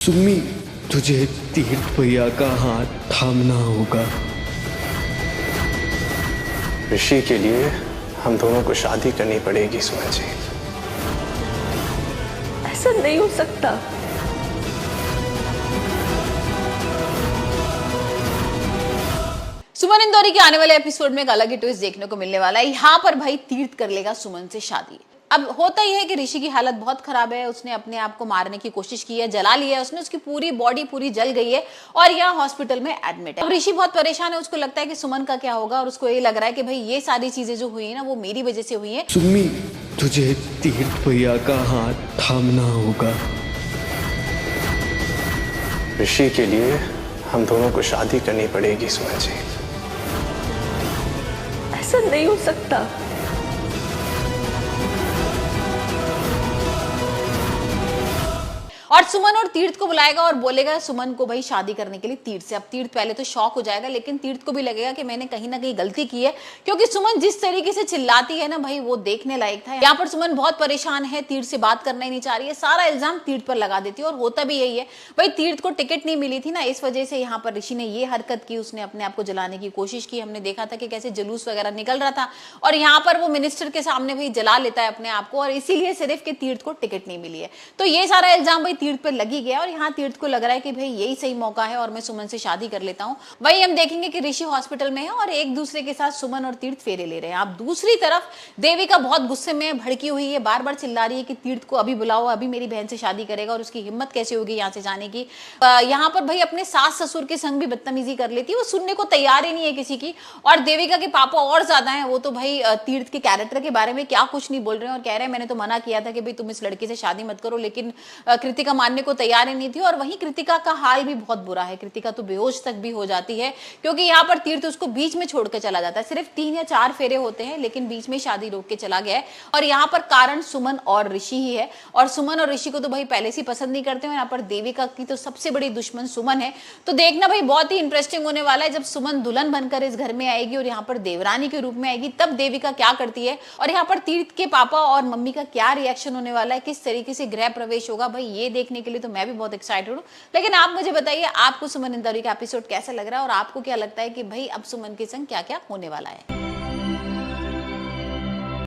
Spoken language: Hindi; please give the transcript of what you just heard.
सुम्मी, तुझे तीर्थ भैया का हाथ थामना होगा। ऋषि के लिए हम दोनों को शादी करनी पड़ेगी सुमन जी। ऐसा नहीं हो सकता। सुमन इंदौरी के आने वाले एपिसोड में एक अलग ही ट्विस्ट देखने को मिलने वाला है। यहाँ पर भाई तीर्थ कर लेगा सुमन से शादी। अब होता ही है कि ऋषि की हालत बहुत खराब है, उसने अपने आप को मारने की कोशिश की है, जला लिया है उसने, उसकी पूरी बॉडी पूरी जल गई है और यहाँ हॉस्पिटल में एडमिट है। अब ऋषि बहुत परेशान है, उसको लगता है कि सुमन का क्या होगा और उसको ये लग रहा है कि भाई ये सारी चीजें जो हुई है ना वो मेरी वजह से हुई है। सुम्मी, तुझे तीर्थ भैया का हाथ थामना होगा। ऋषि के लिए हम दोनों को शादी करनी पड़ेगी सुमन जी। ऐसा नहीं हो सकता। और सुमन और तीर्थ को बुलाएगा और बोलेगा सुमन को भाई शादी करने के लिए तीर्थ से। अब तीर्थ पहले तो शॉक हो जाएगा, लेकिन तीर्थ को भी लगेगा कि मैंने कहीं ना कहीं गलती की है, क्योंकि सुमन जिस तरीके से चिल्लाती है ना भाई वो देखने लायक था। यहाँ पर सुमन बहुत परेशान है, तीर्थ से बात करना ही नहीं चाह रही है, सारा इल्जाम तीर्थ पर लगा देती है और होता भी यही है। भाई तीर्थ को टिकट नहीं मिली थी ना, इस वजह से यहाँ पर ऋषि ने ये हरकत की, उसने अपने आप को जलाने की कोशिश की। हमने देखा था कि कैसे जुलूस वगैरह निकल रहा था और यहाँ पर वो मिनिस्टर के सामने भाई जला लेता है अपने आप को, और इसीलिए सिर्फ कि तीर्थ को टिकट नहीं मिली है। तो ये सारा इल्जाम भाई तीर्थ पर लगी गया और यहाँ तीर्थ को लग रहा है कि भाई यही सही मौका है और मैं सुमन से शादी कर लेता हूँ। वही हम देखेंगे कि ऋषि हॉस्पिटल में है और एक दूसरे के साथ सुमन और तीर्थ फेरे ले रहे हैं। आप दूसरी तरफ देविका बहुत गुस्से में भड़की हुई है, बार बार चिल्ला रही है कि तीर्थ को अभी बुलाओ, अभी मेरी बहन से शादी करेगा, और उसकी हिम्मत कैसे होगी यहाँ से जाने की। यहाँ पर भाई अपने सास ससुर के संग भी बदतमीजी कर लेती है, वो सुनने को तैयार ही नहीं है किसी की। और देविका के पापा और ज्यादा है, वो तो भाई तीर्थ के कैरेक्टर के बारे में क्या कुछ नहीं बोल रहे हैं और कह रहे हैं मैंने तो मना किया था कि भाई तुम इस लड़की से शादी मत करो, लेकिन कृतिका मानने को तैयार ही नहीं थी। और वहीं कृतिका का हाल भी बहुत बुरा है, कृतिका तो बेहोश तक भी हो जाती है, क्योंकि यहाँ पर तीर्थ उसको बीच में छोड़कर चला जाता है। सिर्फ 3 या 4 फेरे होते हैं, लेकिन बीच में शादी रोक के चला गया है। और यहाँ पर कारण सुमन और ऋषि ही है, और सुमन और ऋषि को तो भाई पहले से पसंद नहीं करते हैं। यहाँ पर देविका की तो सबसे बड़ी दुश्मन सुमन है। तो देखना भाई बहुत ही इंटरेस्टिंग होने वाला है, जब सुमन दुल्हन बनकर इस घर में आएगी और यहाँ पर देवरानी के रूप में आएगी, तब देविका क्या करती है और यहाँ पर तीर्थ के पापा और मम्मी का क्या रिएक्शन होने वाला है, किस तरीके से गृह प्रवेश होगा, भाई ये देखने के लिए तो मैं भी बहुत एक्साइटेड हूँ। लेकिन आप मुझे बताइए आपको सुमन इंदौरी का एपिसोड कैसा लग रहा है और आपको क्या लगता है कि भाई अब सुमन के संग क्या क्या होने वाला है।